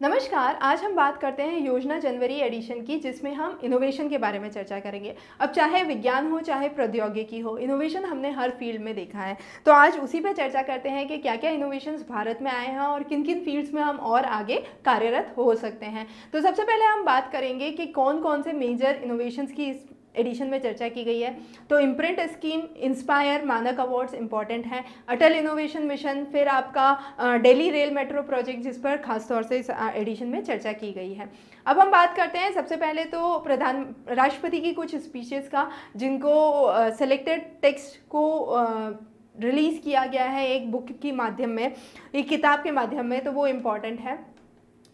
नमस्कार। आज हम बात करते हैं योजना जनवरी एडिशन की, जिसमें हम इनोवेशन के बारे में चर्चा करेंगे। अब चाहे विज्ञान हो चाहे प्रौद्योगिकी हो, इनोवेशन हमने हर फील्ड में देखा है। तो आज उसी पे चर्चा करते हैं कि क्या क्या इनोवेशंस भारत में आए हैं और किन किन फील्ड्स में हम और आगे कार्यरत हो सकते हैं। तो सबसे पहले हम बात करेंगे कि कौन कौन से मेजर इनोवेशंस की इस एडिशन में चर्चा की गई है। तो इम्प्रिंट स्कीम, इंस्पायर, मानक अवार्ड्स इंपॉर्टेंट हैं, अटल इनोवेशन मिशन, फिर आपका दिल्ली रेल मेट्रो प्रोजेक्ट, जिस पर खासतौर से इस एडिशन में चर्चा की गई है। अब हम बात करते हैं सबसे पहले तो राष्ट्रपति की कुछ स्पीचेस का, जिनको सेलेक्टेड टेक्स्ट को रिलीज़ किया गया है एक बुक की माध्यम में, एक किताब के माध्यम में, तो वो इम्पॉर्टेंट है।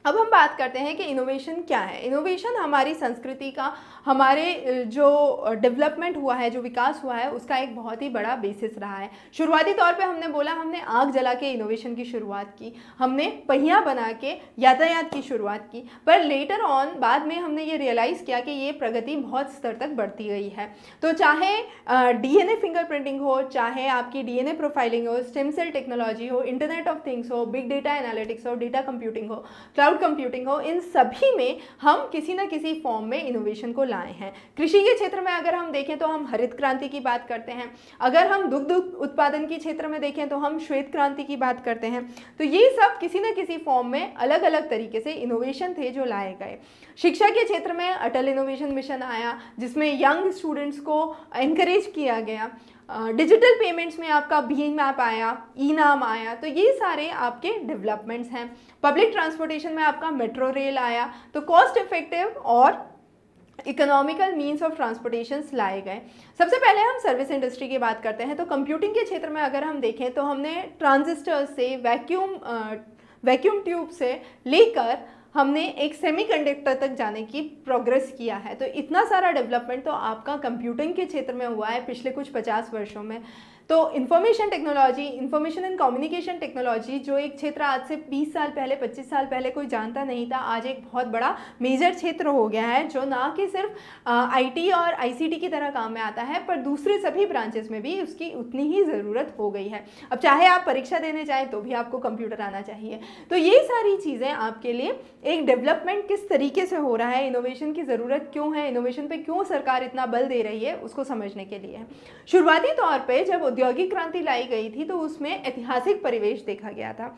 अब हम बात करते हैं कि इनोवेशन क्या है। इनोवेशन हमारी संस्कृति का, हमारे जो डेवलपमेंट हुआ है, जो विकास हुआ है, उसका एक बहुत ही बड़ा बेसिस रहा है। शुरुआती तौर पे हमने बोला, हमने आग जला के इनोवेशन की शुरुआत की, हमने पहिया बना के यातायात की शुरुआत की, पर लेटर ऑन बाद में हमने ये रियलाइज़ किया कि ये प्रगति बहुत स्तर तक बढ़ती गई है। तो चाहे डीएनए फिंगरप्रिंटिंग हो, चाहे आपकी डीएनए प्रोफाइलिंग हो, स्टेम सेल टेक्नोलॉजी हो, इंटरनेट ऑफ थिंग्स हो, बिग डेटा एनालिटिक्स हो, डेटा कंप्यूटिंग हो, क्लाउड कंप्यूटिंग हो, इन सभी में हम किसी न किसी फॉर्म में इनोवेशन को लाए हैं। कृषि के क्षेत्र में अगर हम देखें तो हम हरित क्रांति की बात करते हैं, अगर हम दुग्ध उत्पादन के क्षेत्र में देखें तो हम श्वेत क्रांति की बात करते हैं। तो ये सब किसी न किसी फॉर्म में अलग अलग तरीके से इनोवेशन थे जो लाए गए। शिक्षा के क्षेत्र में अटल इनोवेशन मिशन आया, जिसमें यंग स्टूडेंट्स को एनकरेज किया गया। डिजिटल पेमेंट्स में आपका भीम ऐप आया, ई नाम आया, तो ये सारे आपके डेवलपमेंट्स हैं। पब्लिक ट्रांसपोर्टेशन में आपका मेट्रो रेल आया, तो कॉस्ट इफेक्टिव और इकोनॉमिकल मीन्स ऑफ ट्रांसपोर्टेशन लाए गए। सबसे पहले हम सर्विस इंडस्ट्री की बात करते हैं। तो कंप्यूटिंग के क्षेत्र में अगर हम देखें तो हमने ट्रांजिस्टर से वैक्यूम ट्यूब से लेकर हमने एक सेमीकंडक्टर तक जाने की प्रोग्रेस किया है। तो इतना सारा डेवलपमेंट तो आपका कंप्यूटिंग के क्षेत्र में हुआ है पिछले कुछ 50 वर्षों में। तो information technology, information and communication technology, जो एक क्षेत्र आज से 20 साल पहले, 25 साल पहले कोई जानता नहीं था, आज एक बहुत बड़ा मेजर क्षेत्र हो गया है, जो ना कि सिर्फ आईटी और आईसीटी की तरह काम में आता है, पर दूसरे सभी ब्रांचेस में भी उसकी उतनी ही ज़रूरत हो गई है। अब चाहे आप परीक्षा देने जाएँ तो भी आपको कंप्यूटर आना चाहिए। तो ये सारी चीज़ें आपके लिए एक डेवलपमेंट किस तरीके से हो रहा है, इनोवेशन की ज़रूरत क्यों है, इनोवेशन पे क्यों सरकार इतना बल दे रही है, उसको समझने के लिए है। शुरुआती तौर पे जब औद्योगिक क्रांति लाई गई थी तो उसमें ऐतिहासिक परिवेश देखा गया था।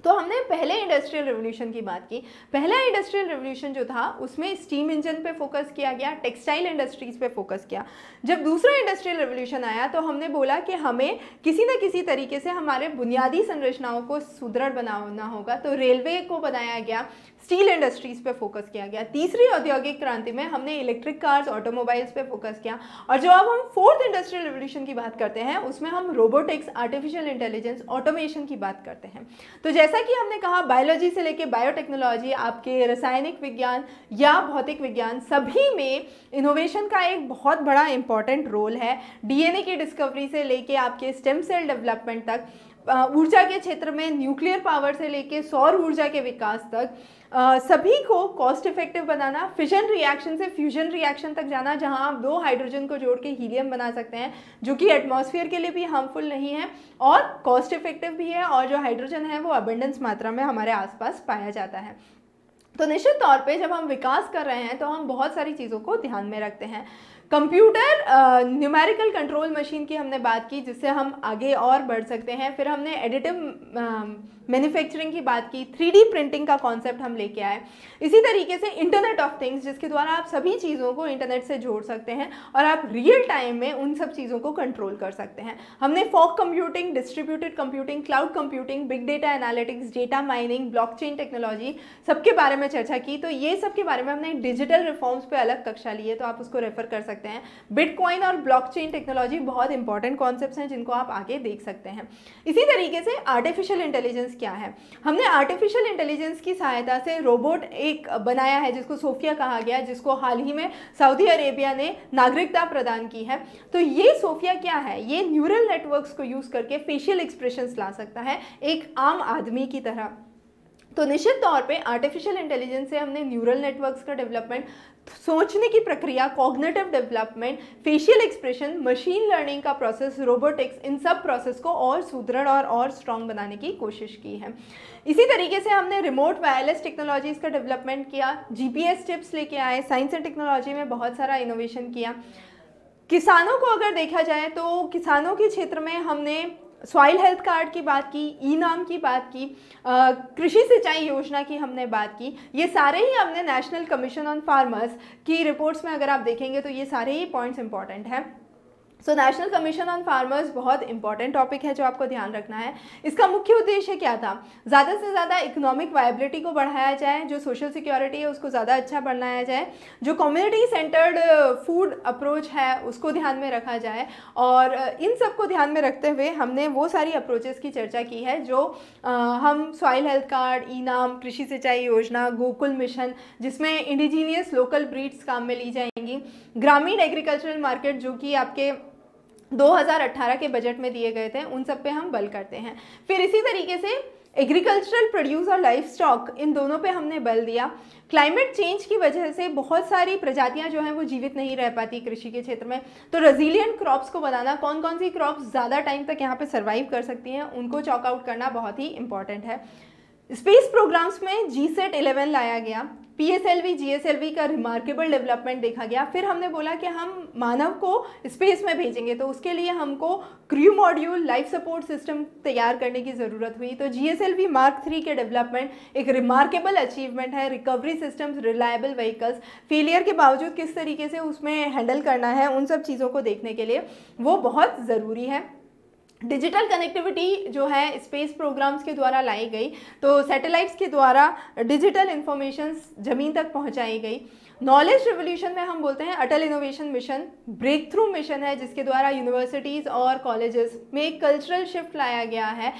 तो हमने पहले इंडस्ट्रियल रेवोल्यूशन की बात की। पहला इंडस्ट्रियल रेवोल्यूशन जो था उसमें स्टीम इंजन पे फोकस किया गया, टेक्सटाइल इंडस्ट्रीज़ पे फोकस किया। जब दूसरा इंडस्ट्रियल रेवोल्यूशन आया तो हमने बोला कि हमें किसी न किसी तरीके से हमारे बुनियादी संरचनाओं को सुदृढ़ बनाना होगा, तो रेलवे को बनाया गया, स्टील इंडस्ट्रीज़ पे फोकस किया गया। तीसरी औद्योगिक क्रांति में हमने इलेक्ट्रिक कार्स, ऑटोमोबाइल्स पे फोकस किया। और जो अब हम फोर्थ इंडस्ट्रियल रेवोल्यूशन की बात करते हैं उसमें हम रोबोटिक्स, आर्टिफिशियल इंटेलिजेंस, ऑटोमेशन की बात करते हैं। तो जैसा कि हमने कहा, बायोलॉजी से लेके बायोटेक्नोलॉजी, आपके रासायनिक विज्ञान या भौतिक विज्ञान, सभी में इनोवेशन का एक बहुत बड़ा इंपॉर्टेंट रोल है। डीएनए की डिस्कवरी से लेके आपके स्टेम सेल डेवलपमेंट तक, ऊर्जा के क्षेत्र में न्यूक्लियर पावर से लेके सौर ऊर्जा के विकास तक, सभी को कॉस्ट इफेक्टिव बनाना, फिजन रिएक्शन से फ्यूजन रिएक्शन तक जाना, जहां आप 2 हाइड्रोजन को जोड़ के हीलियम बना सकते हैं, जो कि एटमॉस्फेयर के लिए भी हार्मफुल नहीं है और कॉस्ट इफेक्टिव भी है, और जो हाइड्रोजन है वो अबंडेंस मात्रा में हमारे आसपास पाया जाता है। तो निश्चित तौर पे जब हम विकास कर रहे हैं तो हम बहुत सारी चीज़ों को ध्यान में रखते हैं। कंप्यूटर न्यूमेरिकल कंट्रोल मशीन की हमने बात की, जिससे हम आगे और बढ़ सकते हैं। फिर हमने एडिटिव मैन्युफैक्चरिंग की बात की, 3D प्रिंटिंग का कॉन्सेप्ट हम लेके आए। इसी तरीके से इंटरनेट ऑफ थिंग्स, जिसके द्वारा आप सभी चीज़ों को इंटरनेट से जोड़ सकते हैं और आप रियल टाइम में उन सब चीज़ों को कंट्रोल कर सकते हैं। हमने fog computing, distributed computing, cloud computing, big data analytics, data mining, blockchain technology, सबके बारे में चर्चा की। तो ये सब के बारे में हमने डिजिटल रिफॉर्म्स पे अलग कक्षा ली है, तो आप उसको रेफर कर सकते हैं। बिटकॉइन और ब्लॉकचेन टेक्नोलॉजी बहुत इंपॉर्टेंट कॉन्सेप्ट्स हैं जिनको आप आगे देख सकते हैं। इसी तरीके से आर्टिफिशियल इंटेलिजेंस क्या है, हमने आर्टिफिशियल इंटेलिजेंस की सहायता से रोबोट एक बनाया है जिसको सोफिया कहा गया, जिसको हाल ही में सऊदी अरेबिया ने नागरिकता प्रदान की है। तो ये सोफिया क्या है, ये न्यूरल नेटवर्क्स को यूज करके फेशियल एक्सप्रेशंस ला सकता है एक आम आदमी की तरह। तो निश्चित तौर पे आर्टिफिशियल इंटेलिजेंस से हमने न्यूरल नेटवर्क्स का डेवलपमेंट, सोचने की प्रक्रिया, cognitive development, facial expression, machine learning का प्रोसेस, रोबोटिक्स, इन सब प्रोसेस को और सुदृढ़ और स्ट्रॉन्ग बनाने की कोशिश की है। इसी तरीके से हमने रिमोट वायरलेस टेक्नोलॉजीज़ का डेवलपमेंट किया, जीपीएस चिप्स लेके आए, साइंस एंड टेक्नोलॉजी में बहुत सारा इनोवेशन किया। किसानों को अगर देखा जाए तो किसानों के क्षेत्र में हमने सॉइल हेल्थ कार्ड की बात की, ई नाम की बात की, कृषि सिंचाई योजना की हमने बात की। ये सारे ही हमने नेशनल कमीशन ऑन फार्मर्स की रिपोर्ट्स में अगर आप देखेंगे तो ये सारे ही पॉइंट्स इंपॉर्टेंट हैं। So national commission on farmers बहुत इंपॉर्टेंट टॉपिक है जो आपको ध्यान रखना है। इसका मुख्य उद्देश्य क्या था? ज़्यादा से ज़्यादा इकोनॉमिक वायबिलिटी को बढ़ाया जाए, जो सोशल सिक्योरिटी है उसको ज़्यादा अच्छा बनाया जाए, जो कम्युनिटी सेंटर्ड फूड अप्रोच है उसको ध्यान में रखा जाए, और इन सब को ध्यान में रखते हुए हमने वो सारी अप्रोचेस की चर्चा की है जो हम सॉइल हेल्थ कार्ड, ई नाम, कृषि सिंचाई योजना, गोकुल मिशन जिसमें इंडिजीनियस लोकल ब्रीड्स काम में ली जाएंगी, ग्रामीण एग्रीकल्चरल मार्केट जो कि आपके 2018 के बजट में दिए गए थे, उन सब पे हम बल करते हैं। फिर इसी तरीके से एग्रीकल्चरल प्रोड्यूस और लाइफ स्टॉक, इन दोनों पे हमने बल दिया। क्लाइमेट चेंज की वजह से बहुत सारी प्रजातियां जो हैं वो जीवित नहीं रह पाती कृषि के क्षेत्र में, तो रेजिलिएंट क्रॉप्स को बनाना, कौन कौन सी क्रॉप्स ज़्यादा टाइम तक यहाँ पे सर्वाइव कर सकती हैं उनको चॉक आउट करना बहुत ही इंपॉर्टेंट है। स्पेस प्रोग्राम्स में GSAT 11 लाया गया, PSLV GSLV का रिमार्केबल डेवलपमेंट देखा गया। फिर हमने बोला कि हम मानव को स्पेस में भेजेंगे तो उसके लिए हमको crew module, life support system तैयार करने की ज़रूरत हुई। तो GSLV Mark 3 के डेवलपमेंट एक रिमार्केबल अचीवमेंट है। Recovery systems, reliable vehicles, failure के बावजूद किस तरीके से उसमें हैंडल करना है, उन सब चीज़ों को देखने के लिए वो बहुत ज़रूरी है। डिजिटल कनेक्टिविटी जो है स्पेस प्रोग्राम्स के द्वारा लाई गई, तो सैटेलाइट्स के द्वारा डिजिटल इंफॉर्मेशंस ज़मीन तक पहुंचाई गई। नॉलेज रिवोल्यूशन में हम बोलते हैं Atal innovation mission breakthrough mission है, जिसके द्वारा यूनिवर्सिटीज़ और कॉलेजेस में एक कल्चरल शिफ्ट लाया गया है,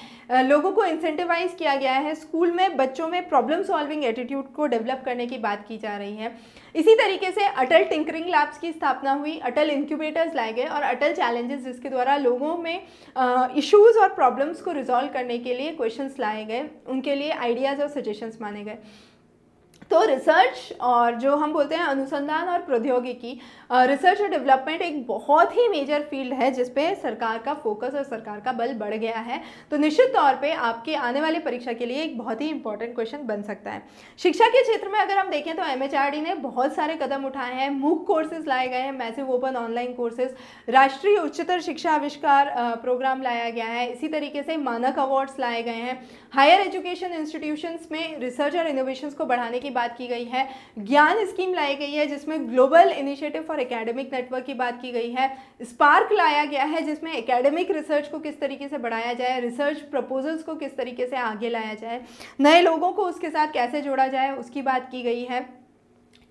लोगों को इंसेंटिवाइज किया गया है, स्कूल में बच्चों में प्रॉब्लम सॉल्विंग एटीट्यूड को डेवलप करने की बात की जा रही है। इसी तरीके से अटल टिंकरिंग लैब्स की स्थापना हुई, अटल इंक्यूबेटर्स लाए गए और अटल चैलेंजेस जिसके द्वारा लोगों में इश्यूज़ और प्रॉब्लम्स को रिजॉल्व करने के लिए क्वेश्चंस लाए गए, उनके लिए आइडियाज़ और सजेशंस माने गए। तो रिसर्च और जो हम बोलते हैं अनुसंधान और प्रौद्योगिकी, रिसर्च और डेवलपमेंट एक बहुत ही मेजर फील्ड है जिस पे सरकार का फोकस और सरकार का बल बढ़ गया है। तो निश्चित तौर पे आपके आने वाली परीक्षा के लिए एक बहुत ही इंपॉर्टेंट क्वेश्चन बन सकता है। शिक्षा के क्षेत्र में अगर हम देखें तो MHRD ने बहुत सारे कदम उठाए हैं, MOOC कोर्सेज लाए गए हैं, मैसिव ओपन ऑनलाइन कोर्सेज, राष्ट्रीय उच्चतर शिक्षा आविष्कार प्रोग्राम लाया गया है। इसी तरीके से मानक अवार्ड्स लाए गए हैं। हायर एजुकेशन इंस्टीट्यूशंस में रिसर्च और इनोवेशंस को बढ़ाने की बात की गई है। ज्ञान स्कीम लाई गई है जिसमें global initiative for academic network की बात की गई है। स्पार्क लाया गया है जिसमें एकेडमिक रिसर्च को किस तरीके से बढ़ाया जाए, रिसर्च प्रपोजल्स को किस तरीके से आगे लाया जाए, नए लोगों को उसके साथ कैसे जोड़ा जाए उसकी बात की गई है।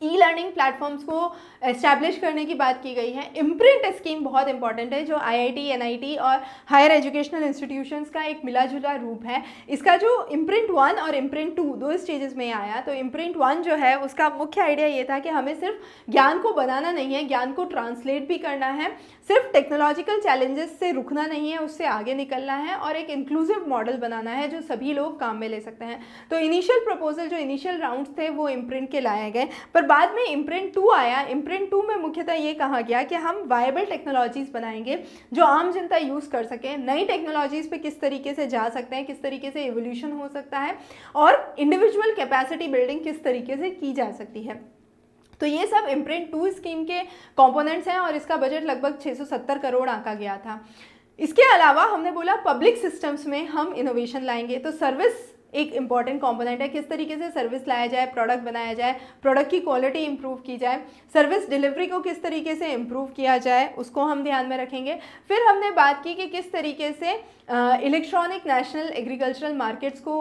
ई लर्निंग प्लेटफॉर्म्स को एस्टैब्लिश करने की बात की गई है। इम्प्रिंट स्कीम बहुत इंपॉर्टेंट है जो IIT, NIT और हायर एजुकेशनल इंस्टीट्यूशंस का एक मिला जुला रूप है। इसका जो इम्प्रिंट 1 और इम्प्रिंट 2 दो स्टेजेस में आया, तो इम्प्रिंट 1 जो है उसका मुख्य आइडिया ये था कि हमें सिर्फ ज्ञान को बनाना नहीं है, ज्ञान को ट्रांसलेट भी करना है, सिर्फ टेक्नोलॉजिकल चैलेंजेस से रुकना नहीं है, उससे आगे निकलना है और एक इंक्लूसिव मॉडल बनाना है जो सभी लोग काम में ले सकते हैं। तो इनिशियल प्रपोजल जो इनिशियल राउंड्स थे वो इम्प्रिंट के लाए गए, पर बाद में इम्प्रिंट 2 आया। इम्प्रिंट 2 में मुख्यतः ये कहा गया कि हम वायबल टेक्नोलॉजीज़ बनाएंगे जो आम जनता यूज़ कर सके, नई टेक्नोलॉजीज़ पे किस तरीके से जा सकते हैं, किस तरीके से एवोल्यूशन हो सकता है और इंडिविजुअल कैपेसिटी बिल्डिंग किस तरीके से की जा सकती है। तो ये सब इम्प्रिंट 2 स्कीम के कंपोनेंट्स हैं और इसका बजट लगभग 670 करोड़ आंका गया था। इसके अलावा हमने बोला पब्लिक सिस्टम्स में हम इनोवेशन लाएंगे, तो सर्विस एक इंपॉर्टेंट कंपोनेंट है, किस तरीके से सर्विस लाया जाए, प्रोडक्ट बनाया जाए, प्रोडक्ट की क्वालिटी इंप्रूव की जाए, सर्विस डिलीवरी को किस तरीके से इंप्रूव किया जाए उसको हम ध्यान में रखेंगे। फिर हमने बात की कि किस तरीके से इलेक्ट्रॉनिक नेशनल एग्रीकल्चरल मार्केट्स को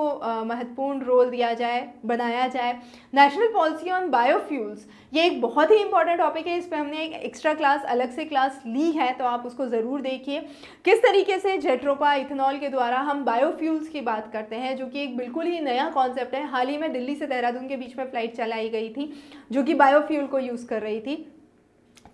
महत्वपूर्ण रोल दिया जाए, बनाया जाए। नेशनल पॉलिसी ऑन बायोफ्यूल्स, ये एक बहुत ही इंपॉर्टेंट टॉपिक है, इस पर हमने एक एक्स्ट्रा क्लास अलग से क्लास ली है, तो आप उसको ज़रूर देखिए। किस तरीके से जेट्रोपा, इथेनॉल के द्वारा हम बायोफ्यूल्स की बात करते हैं, जो कि एक बिल्कुल ही नया कॉन्सेप्ट है। हाल ही में दिल्ली से देहरादून के बीच में फ़्लाइट चलाई गई थी जो कि बायोफ्यूल को यूज़ कर रही थी।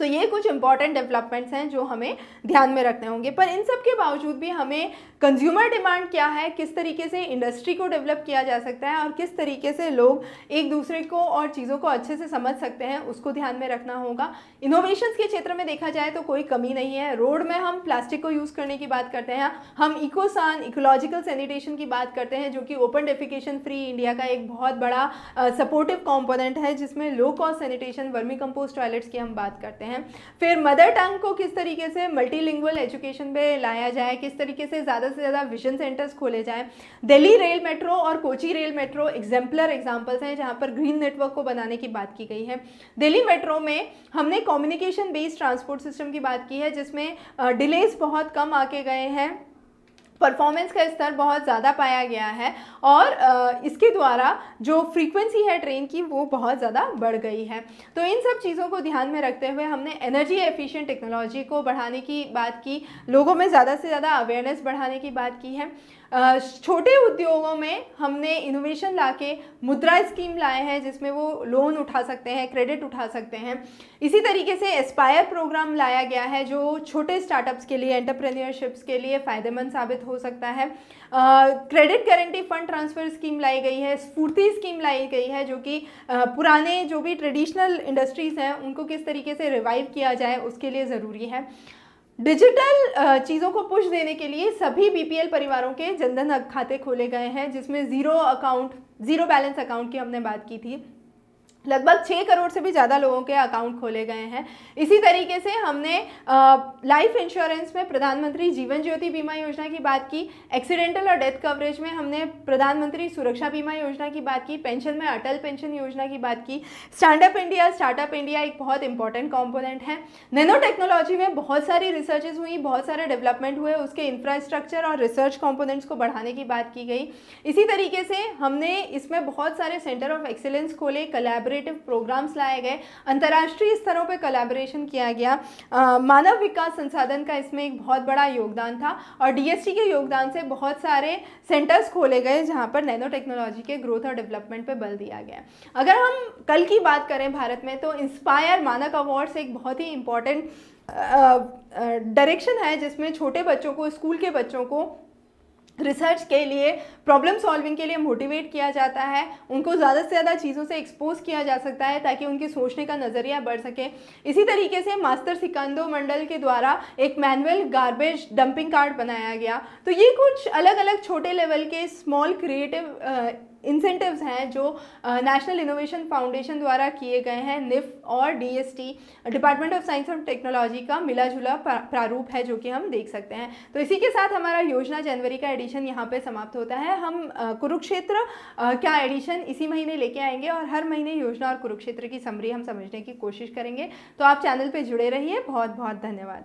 तो ये कुछ इंपॉर्टेंट डेवलपमेंट्स हैं जो हमें ध्यान में रखने होंगे। पर इन सब के बावजूद भी हमें कंज्यूमर डिमांड क्या है, किस तरीके से इंडस्ट्री को डेवलप किया जा सकता है और किस तरीके से लोग एक दूसरे को और चीज़ों को अच्छे से समझ सकते हैं, उसको ध्यान में रखना होगा। इनोवेशंस के क्षेत्र में देखा जाए तो कोई कमी नहीं है। रोड में हम प्लास्टिक को यूज़ करने की बात करते हैं, हम इकोसान इकोलॉजिकल सैनिटेशन की बात करते हैं, जो कि ओपन डेफिकेशन फ्री इंडिया का एक बहुत बड़ा सपोर्टिव कॉम्पोनेंट है, जिसमें low cost sanitation, vermi compost toilets की हम बात करते हैं। फिर मदर टंग को किस तरीके से मल्टीलिंगुअल एजुकेशन पे लाया जाए, किस तरीके से ज़्यादा विजन सेंटर्स खोले जाएं। दिल्ली रेल मेट्रो और Kochi rail metro exemplar examples हैं जहां पर ग्रीन नेटवर्क को बनाने की बात की गई है। दिल्ली मेट्रो में हमने कम्युनिकेशन बेस्ड ट्रांसपोर्ट सिस्टम की बात की है, जिसमें डिलेज बहुत कम आके गए हैं, परफॉर्मेंस का स्तर बहुत ज़्यादा पाया गया है और इसके द्वारा जो फ्रीक्वेंसी है ट्रेन की वो बहुत ज़्यादा बढ़ गई है। तो इन सब चीज़ों को ध्यान में रखते हुए हमने एनर्जी एफिशिएंट टेक्नोलॉजी को बढ़ाने की बात की, लोगों में ज़्यादा से ज़्यादा अवेयरनेस बढ़ाने की बात की है। छोटे उद्योगों में हमने इनोवेशन लाके मुद्रा स्कीम लाए हैं, जिसमें वो लोन उठा सकते हैं, क्रेडिट उठा सकते हैं। इसी तरीके से एस्पायर प्रोग्राम लाया गया है जो छोटे स्टार्टअप्स के लिए, एंटरप्रेन्योरशिप्स के लिए फ़ायदेमंद साबित हो सकता है। Credit guarantee fund transfer scheme लाई गई है, स्फूर्ति स्कीम लाई गई है, जो कि पुराने जो भी ट्रेडिशनल इंडस्ट्रीज़ हैं उनको किस तरीके से रिवाइव किया जाए उसके लिए ज़रूरी है। डिजिटल चीज़ों को पुश देने के लिए सभी बीपीएल परिवारों के जनधन खाते खोले गए हैं, जिसमें ज़ीरो बैलेंस अकाउंट की हमने बात की थी। लगभग 6 करोड़ से भी ज़्यादा लोगों के अकाउंट खोले गए हैं। इसी तरीके से हमने लाइफ इंश्योरेंस में प्रधानमंत्री जीवन ज्योति बीमा योजना की बात की, एक्सीडेंटल और डेथ कवरेज में हमने प्रधानमंत्री सुरक्षा बीमा योजना की बात की, पेंशन में अटल पेंशन योजना की बात की। स्टार्टअप इंडिया एक बहुत इंपॉर्टेंट कॉम्पोनेंट है। नैनो टेक्नोलॉजी में बहुत सारी रिसर्चेज हुई, बहुत सारे डेवलपमेंट हुए, उसके इंफ्रास्ट्रक्चर और रिसर्च कॉम्पोनेंट्स को बढ़ाने की बात की गई। इसी तरीके से हमने इसमें बहुत सारे सेंटर ऑफ एक्सीलेंस खोले, प्रोग्राम्स लाए गए, अंतर्राष्ट्रीय स्तरों पर कोलैबोरेशन किया गया। मानव विकास संसाधन का इसमें एक बहुत बड़ा योगदान था और डीएसटी के योगदान से बहुत सारे सेंटर्स खोले गए जहां पर नैनो टेक्नोलॉजी के ग्रोथ और डेवलपमेंट पे बल दिया गया। अगर हम कल की बात करें भारत में, तो इंस्पायर मानक अवार्ड्स एक बहुत ही इंपॉर्टेंट डायरेक्शन है, जिसमें छोटे बच्चों को, स्कूल के बच्चों को रिसर्च के लिए, प्रॉब्लम सॉल्विंग के लिए मोटिवेट किया जाता है, उनको ज़्यादा से ज़्यादा चीज़ों से एक्सपोज किया जा सकता है ताकि उनकी सोचने का नज़रिया बढ़ सके। इसी तरीके से मास्टर सिकंदो मंडल के द्वारा एक मैनुअल गार्बेज डंपिंग कार्ड बनाया गया। तो ये कुछ अलग अलग छोटे लेवल के स्मॉल क्रिएटिव इंसेंटिव्स हैं जो नेशनल इनोवेशन फाउंडेशन द्वारा किए गए हैं। निफ और डीएसटी, डिपार्टमेंट ऑफ साइंस और टेक्नोलॉजी का मिला जुला प्रारूप है जो कि हम देख सकते हैं। तो इसी के साथ हमारा योजना जनवरी का एडिशन यहाँ पे समाप्त होता है। हम कुरुक्षेत्र का एडिशन इसी महीने लेके आएंगे और हर महीने योजना और कुरुक्षेत्र की समरी हम समझने की कोशिश करेंगे। तो आप चैनल पे जुड़े रहिए। बहुत बहुत धन्यवाद।